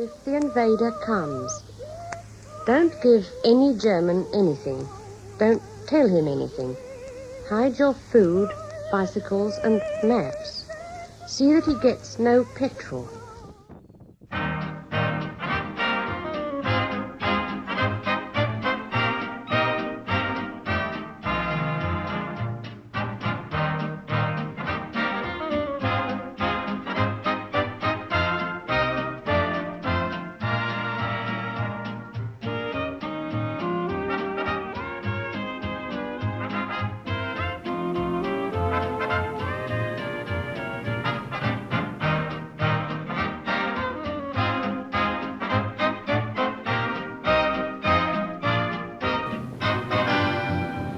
if the invader comes. Don't give any German anything. Don't tell him anything. Hide your food, bicycles, and maps. See that he gets no petrol.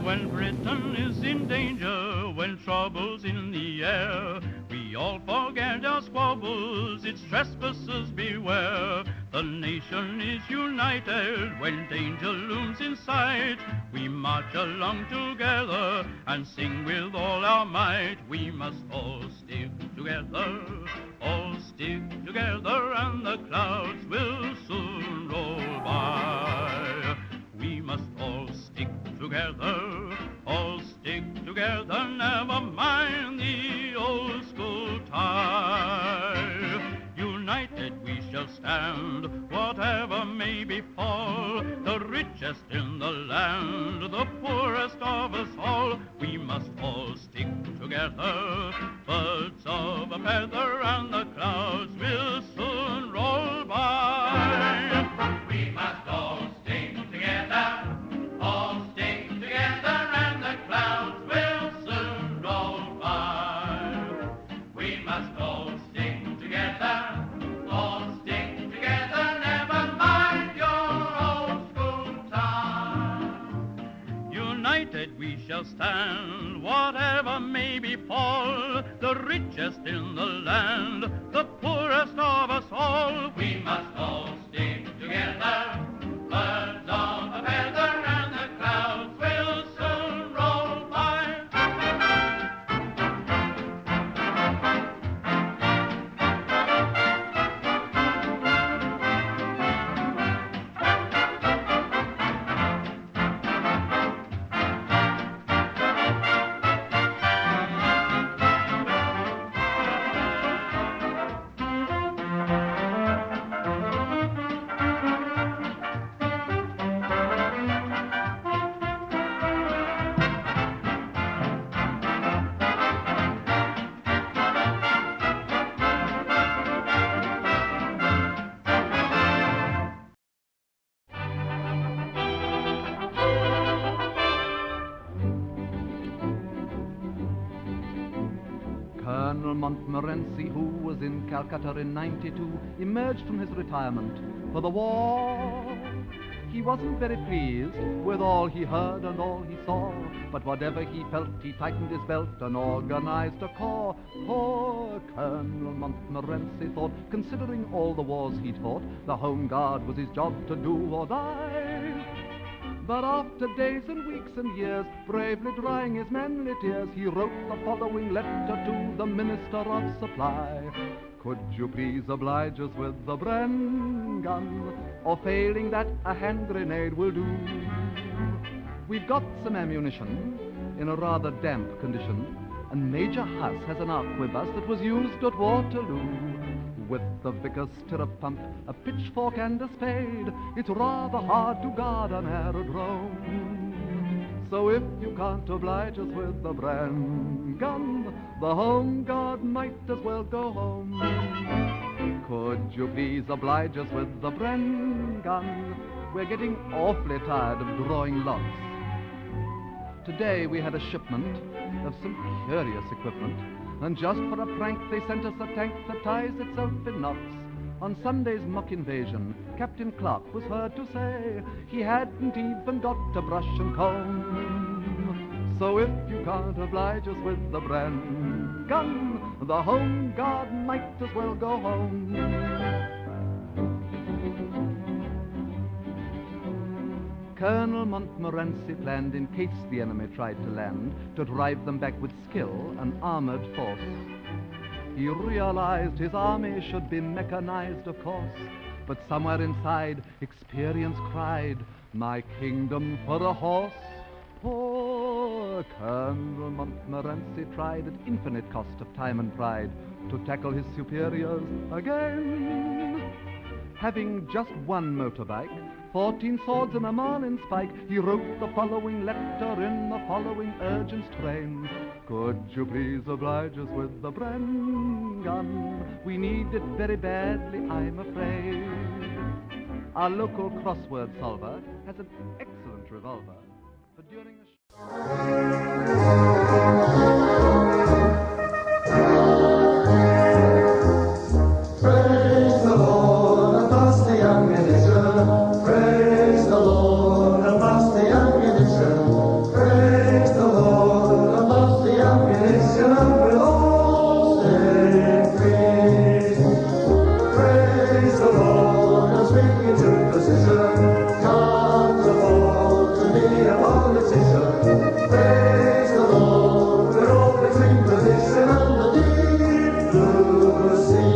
When Britain is in danger, when trouble's in the air, we all forget our squabbles, its trespassers beware. The nation is united when danger looms in sight. We march along together and sing with all our might. We must all stick together, and the clouds will soon roll by. We must all stick together, never mind the old school tie. United we shall stand, whatever may befall, the richest in the land, the poorest of us all. We must all stick together, birds of a feather, and the clouds will soon roll by. We must all stick together, and the clouds will soon roll by. We must all stick together, never mind your old school time. United we shall stand, whatever may befall, the richest in the land, the poorest of us all. We must all stick together, birds of a feather, and the clouds will soon roll by. Colonel Montmorency, who was in Calcutta in '92, emerged from his retirement for the war. He wasn't very pleased with all he heard and all he saw, but whatever he felt, he tightened his belt and organized a corps. Poor Colonel Montmorency thought, considering all the wars he'd fought, the Home Guard was his job to do or die. But after days and weeks and years, bravely drying his manly tears, he wrote the following letter to the Minister of Supply. Could you please oblige us with the Bren gun, or failing that, a hand grenade will do? We've got some ammunition in a rather damp condition, and Major Huss has an arquebus that was used at Waterloo. With the vicar's stirrup pump, a pitchfork and a spade, it's rather hard to guard an aerodrome. So if you can't oblige us with the Bren gun, the Home Guard might as well go home. Could you please oblige us with the Bren gun? We're getting awfully tired of drawing lots. Today we had a shipment of some curious equipment, and just for a prank they sent us a tank that ties itself in knots. On Sunday's mock invasion, Captain Clark was heard to say he hadn't even got a brush and comb. So if you can't oblige us with the Bren gun, the Home Guard might as well go home. Colonel Montmorency planned, in case the enemy tried to land, to drive them back with skill and armored force. He realized his army should be mechanized, of course, but somewhere inside, experience cried, my kingdom for a horse. Poor Colonel Montmorency tried at infinite cost of time and pride to tackle his superiors again. Having just one motorbike, 14 swords and a marlinspike, he wrote the following letter in the following urgent strain. Could you please oblige us with the Bren gun? We need it very badly, I'm afraid. Our local crossword solver has an excellent revolver. But during a Praise the Lord, and pass the ammunition. Praise the Lord, and pass the ammunition. Praise the Lord, and pass the ammunition, and we'll all stay free. Praise the Lord, and swing into position. Can't afford to be a politician. Praise the Lord, we're all between position and the deep blue sea.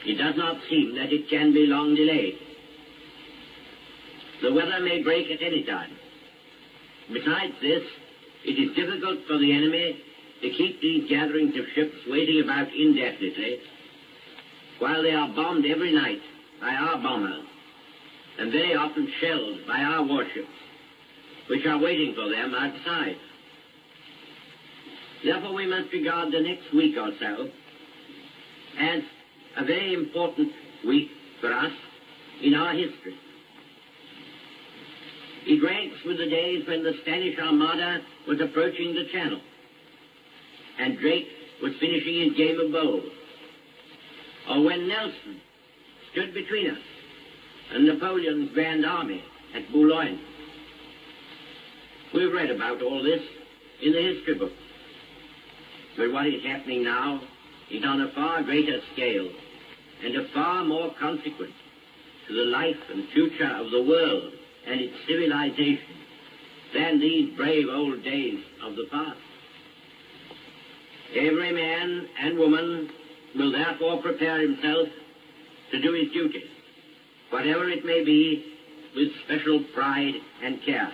It does not seem that it can be long delayed. The weather may break at any time. Besides this, it is difficult for the enemy to keep these gatherings of ships waiting about indefinitely, while they are bombed every night by our bombers, and very often shelled by our warships, which are waiting for them outside. Therefore, we must regard the next week or so as a very important week for us in our history. It ranks with the days when the Spanish Armada was approaching the Channel, and Drake was finishing his game of bowls, or when Nelson stood between us and Napoleon's Grand Army at Boulogne. We've read about all this in the history books. But what is happening now is on a far greater scale and of far more consequence to the life and future of the world and its civilization than these brave old days of the past. Every man and woman will therefore prepare himself to do his duty, whatever it may be, with special pride and care.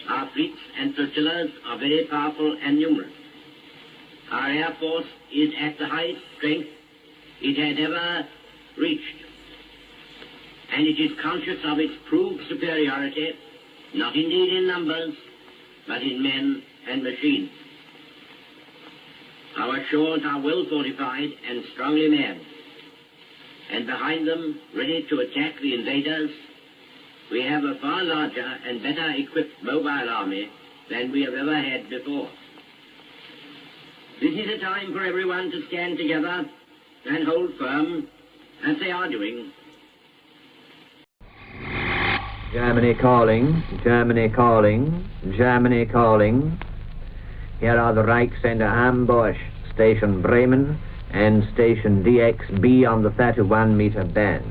Our fleets and flotillas are very powerful and numerous. Our Air Force is at the highest strength it had ever reached, and it is conscious of its proved superiority, not indeed in numbers, but in men and machines. Our shores are well fortified and strongly manned. and behind them, ready to attack the invaders, we have a far larger and better equipped mobile army than we have ever had before. This is a time for everyone to stand together and hold firm, as they are doing. Germany calling, Germany calling, Germany calling. Here are the Reichs under ambush, Station Bremen and Station DXB on the 31-meter band.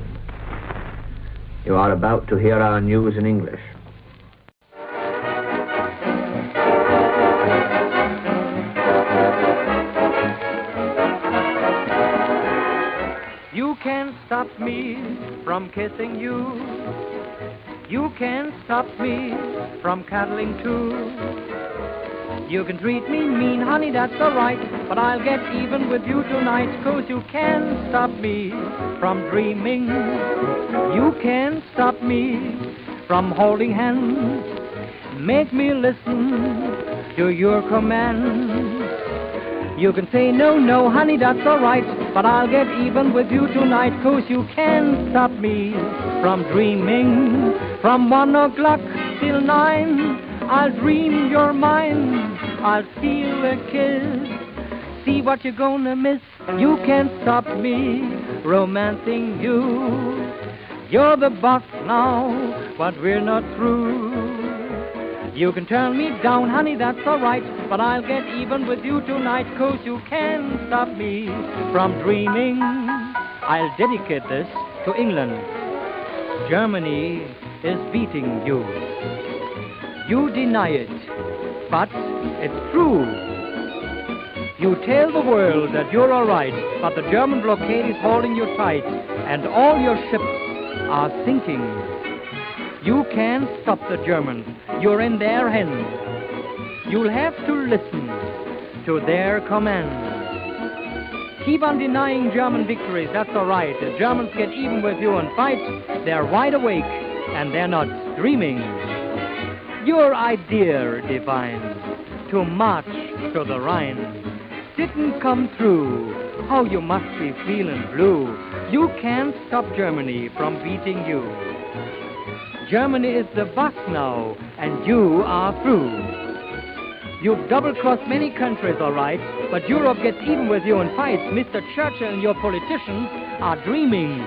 You are about to hear our news in English. You can't stop me from kissing you. You can't stop me from cuddling too. You can treat me mean, honey, that's alright, but I'll get even with you tonight, 'cause you can't stop me from dreaming. You can't stop me from holding hands. Make me listen to your commands. You can say no, no, honey, that's alright, but I'll get even with you tonight, 'cause you can't stop me from dreaming. From 1 o'clock till 9, I'll dream you're mine. I'll steal a kiss. See what you're gonna miss. You can't stop me romancing you. You're the boss now, but we're not through. You can turn me down, honey, that's alright, but I'll get even with you tonight, 'cause you can't stop me from dreaming. I'll dedicate this to England. Germany is beating you. You deny it, but it's true. You tell the world that you're all right, but the German blockade is holding you tight, and all your ships are sinking. You can't stop the Germans. You're in their hands. You'll have to listen to their commands. Keep on denying German victories, that's all right. The Germans get even with you and fight. They're wide awake, and they're not dreaming. Your idea divine to march to the Rhine didn't come true. Oh, you must be feeling blue. You can't stop Germany from beating you. Germany is the boss now, and you are through. You've double-crossed many countries, all right, but Europe gets even with you and fights. Mr. Churchill and your politicians are dreaming.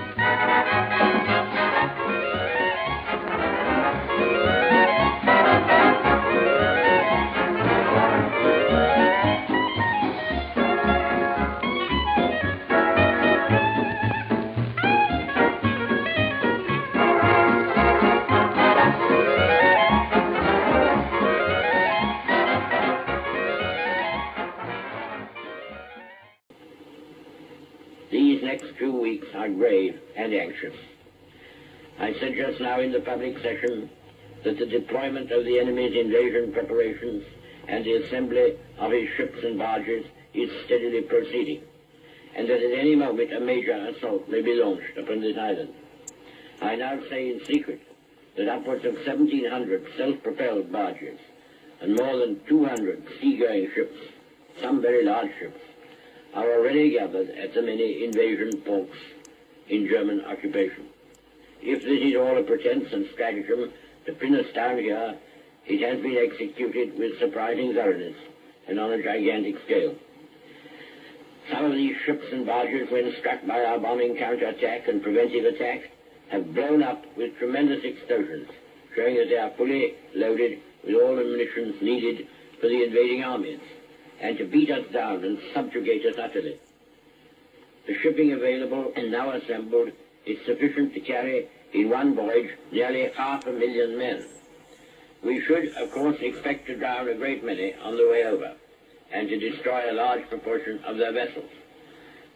These next 2 weeks are grave and anxious. I said just now in the public session that the deployment of the enemy's invasion preparations and the assembly of his ships and barges is steadily proceeding, and that at any moment a major assault may be launched upon this island. I now say in secret that upwards of 1,700 self-propelled barges and more than 200 sea-going ships, some very large ships, are already gathered at the many invasion ports in German occupation. If this is all a pretense and stratagem to pin us down here, it has been executed with surprising thoroughness and on a gigantic scale. Some of these ships and barges, when struck by our bombing counterattack and preventive attack, have blown up with tremendous explosions, showing that they are fully loaded with all the munitions needed for the invading armies, and to beat us down and subjugate us utterly. The shipping available and now assembled is sufficient to carry in one voyage nearly 500,000 men. We should, of course, expect to drown a great many on the way over, and to destroy a large proportion of their vessels.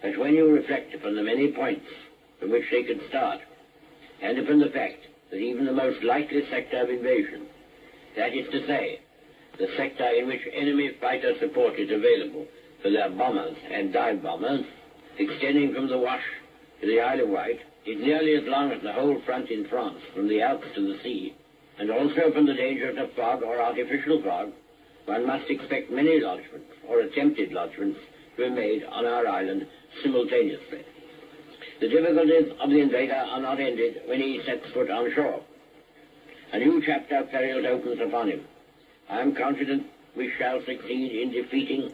But when you reflect upon the many points from which they could start, and upon the fact that even the most likely sector of invasion, that is to say, the sector in which enemy fighter support is available for their bombers and dive bombers, extending from the Wash to the Isle of Wight, is nearly as long as the whole front in France, from the Alps to the sea, and also from the dangers of fog or artificial fog, one must expect many lodgements, or attempted lodgements, to be made on our island simultaneously. The difficulties of the invader are not ended when he sets foot on shore. A new chapter of perils opens upon him. I am confident we shall succeed in defeating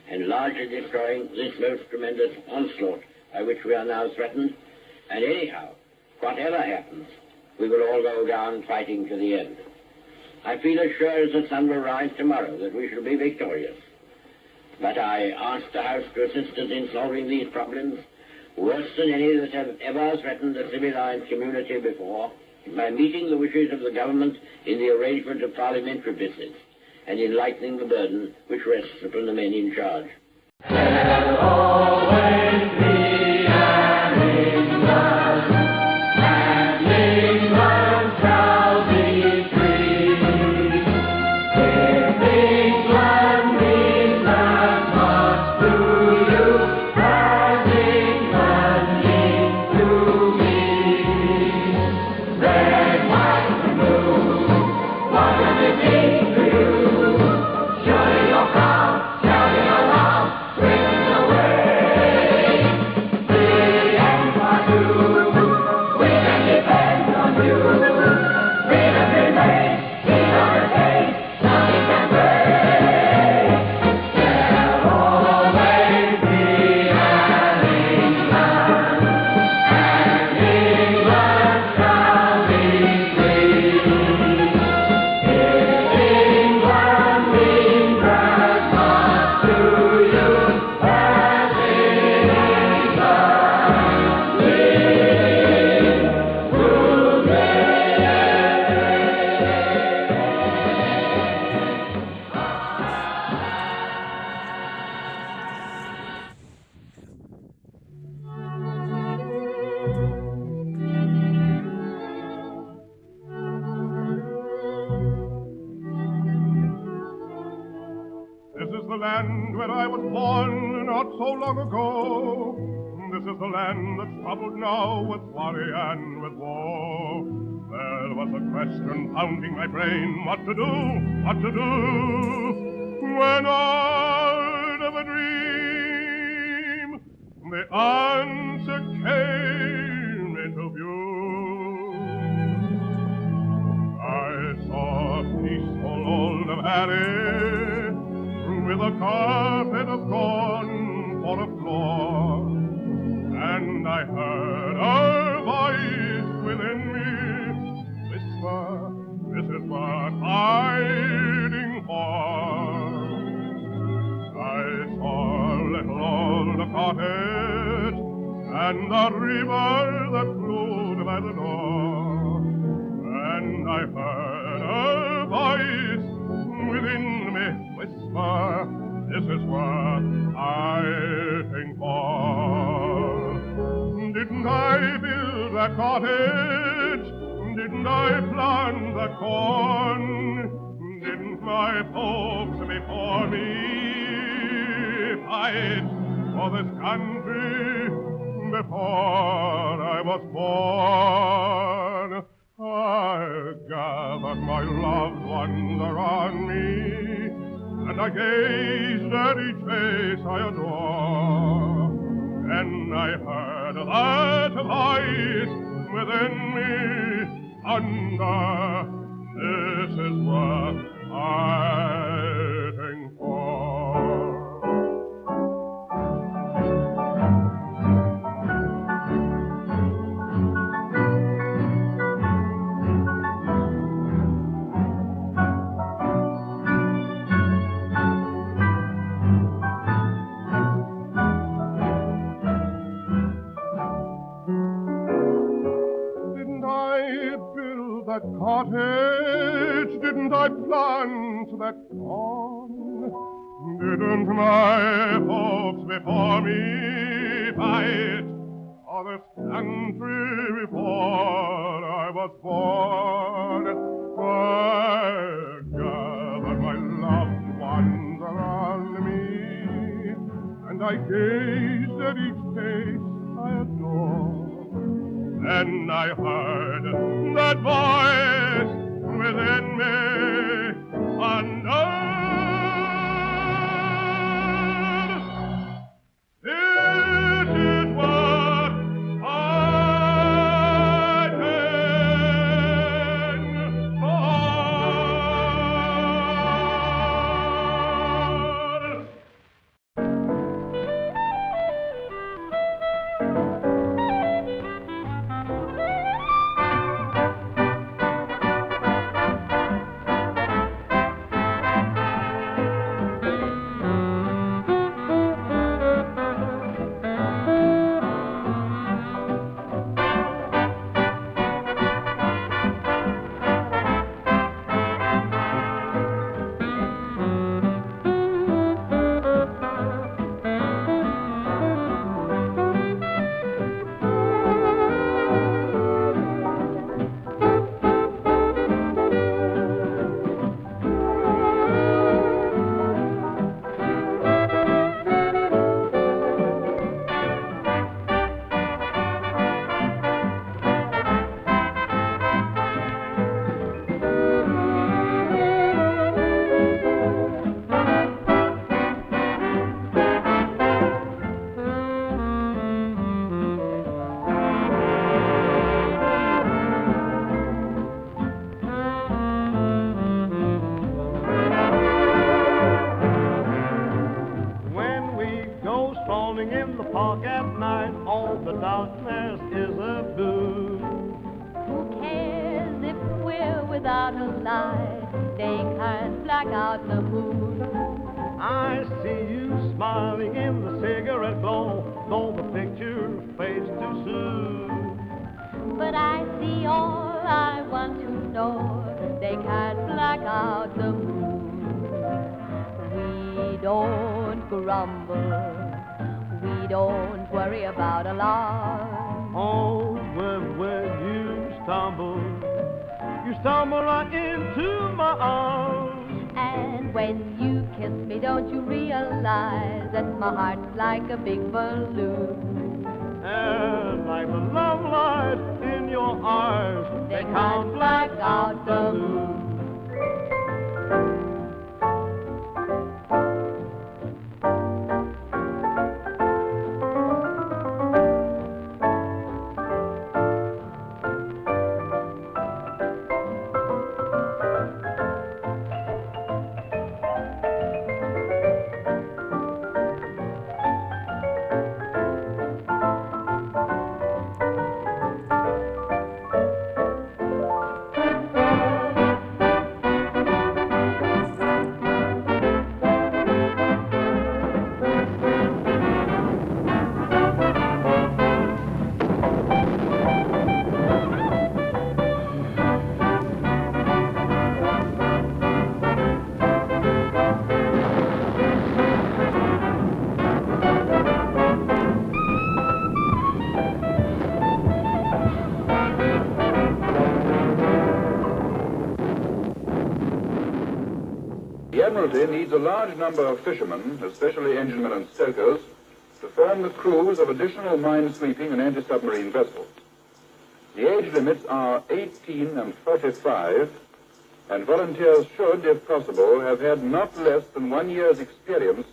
and largely destroying this most tremendous onslaught by which we are now threatened, and anyhow, whatever happens, we will all go down fighting to the end. I feel as sure as the sun will rise tomorrow that we shall be victorious. But I ask the House to assist us in solving these problems, worse than any that have ever threatened the civilized community before, by meeting the wishes of the government in the arrangement of parliamentary business, and in lightening the burden which rests upon the men in charge. There'll always be an England, and England shall be free. If England means as much to you as England means to me, red, white, and blue, what does it mean to you? Surely you're proud, shouting aloud, ringing away. The Empire too, we can depend on you. Freedom remains, peace on the case, nothing can break. There'll always be an England, and England shall be free. If England means as much to you as England means to me. This is the land where I was born not so long ago. This is the land that's troubled now with worry and with woe. There was a question pounding my brain, what to do, what to do, when out of a dream the answer came into view. I saw a peaceful old valley with a carpet of corn for a floor, and I heard a voice within me whisper, this is what I'm hiding for. I saw a little old cottage and a river that flowed by the door, and I heard a voice within me whisper, this is what I think for. Didn't I build that cottage? Didn't I plant that corn? Didn't my folks before me fight for this country before I was born? I gathered my loved ones around me, and I gazed at each face I adore, and I heard that voice within me thunder, this is what I think for. That cottage, didn't I plant that corn? Didn't my folks before me fight for this country before I was born? I gathered my loved ones around me, and I gazed at each face I adore. And I heard that voice within me thunder, this is what I darkness is a boon. Who cares if we're without a light? They can't black out the moon. I see you smiling in the cigarette glow, though the picture fades too soon. But I see all I want to know. They can't black out the moon. We don't grumble. We don't worry about alarm. Oh, when you stumble right into my arms. And when you kiss me, don't you realize that my heart's like a big balloon? And like the love light in your eyes, they can't black out the moon. The Admiralty needs a large number of fishermen, especially enginemen and stokers, to form the crews of additional mine-sweeping and anti-submarine vessels. The age limits are 18 and 45, and volunteers should, if possible, have had not less than 1 year's experience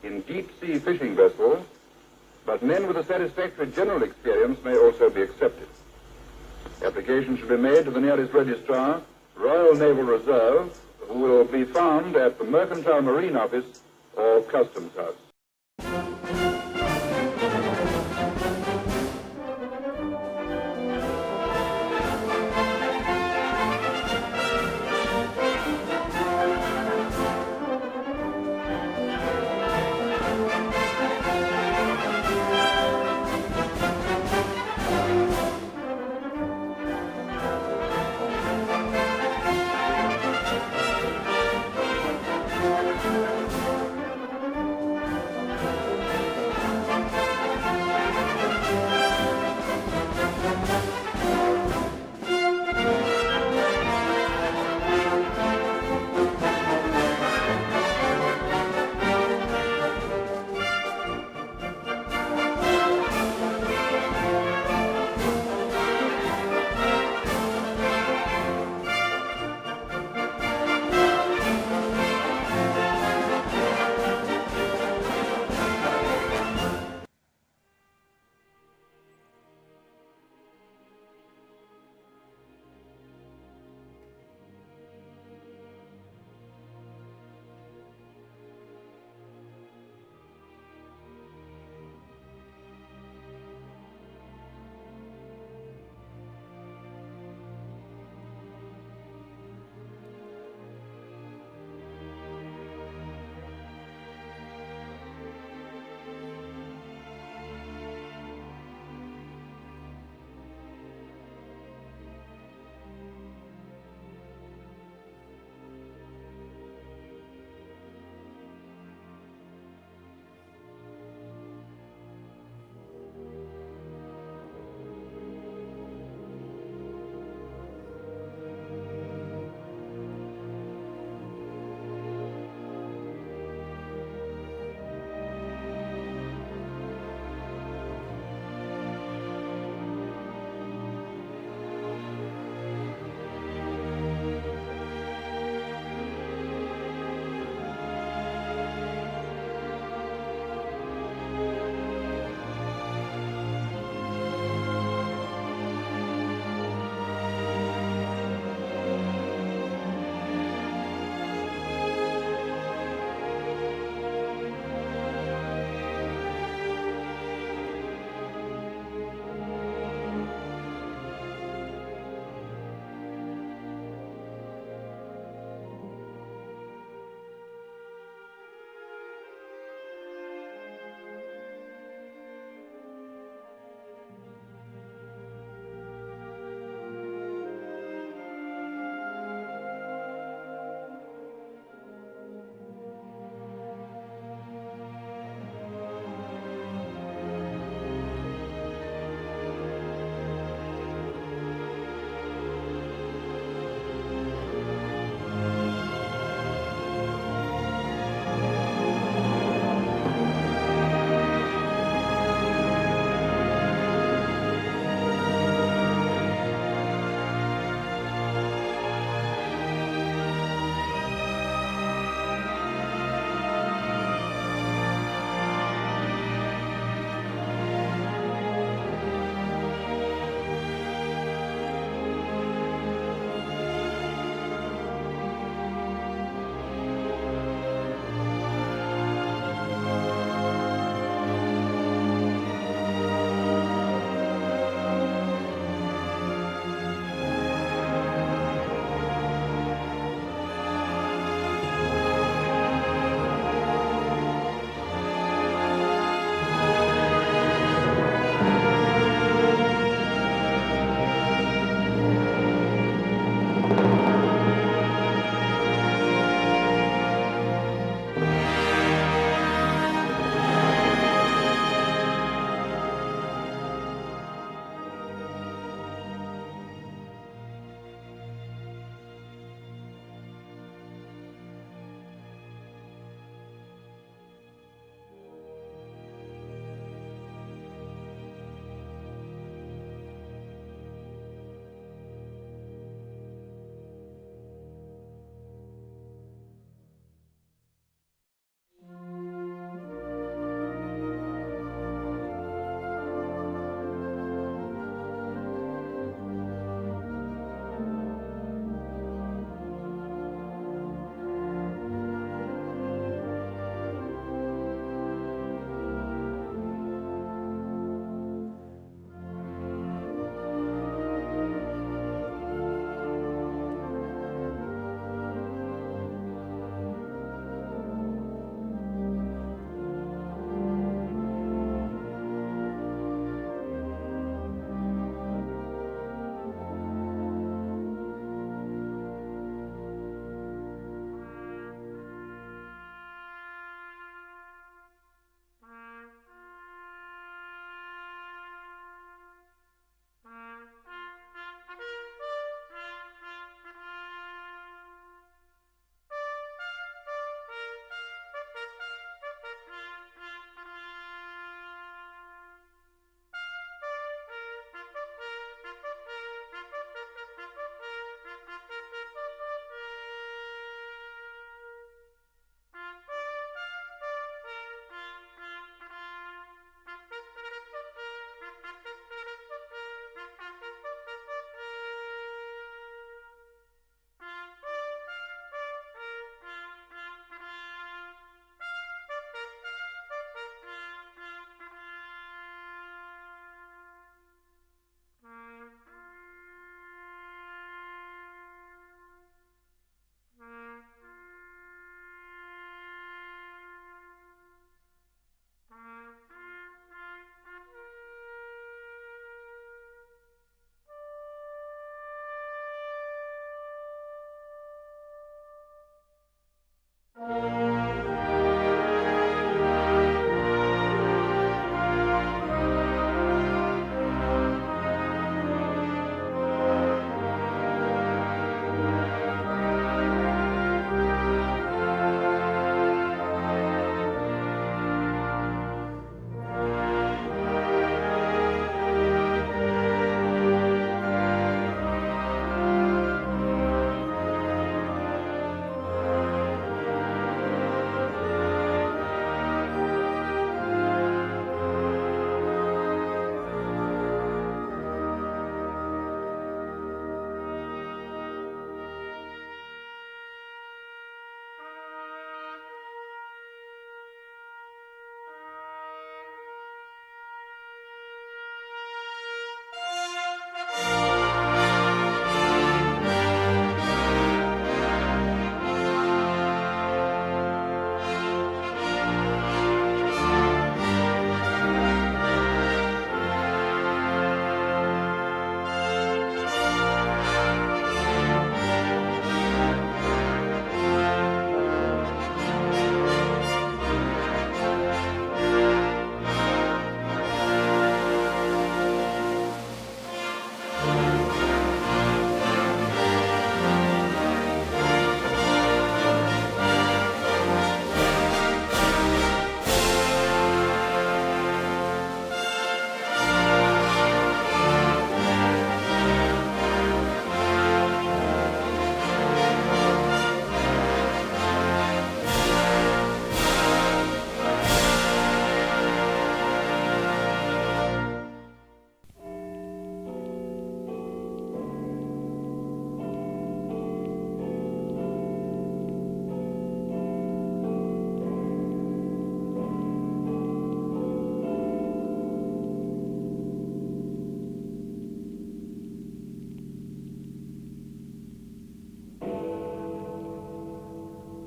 in deep-sea fishing vessels, but men with a satisfactory general experience may also be accepted. Application should be made to the nearest registrar, Royal Naval Reserve, who will be found at the Mercantile Marine Office or Customs House.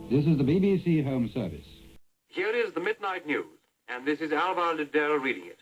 This is the BBC Home Service. Here is the Midnight News, and this is Alvar Liddell reading it.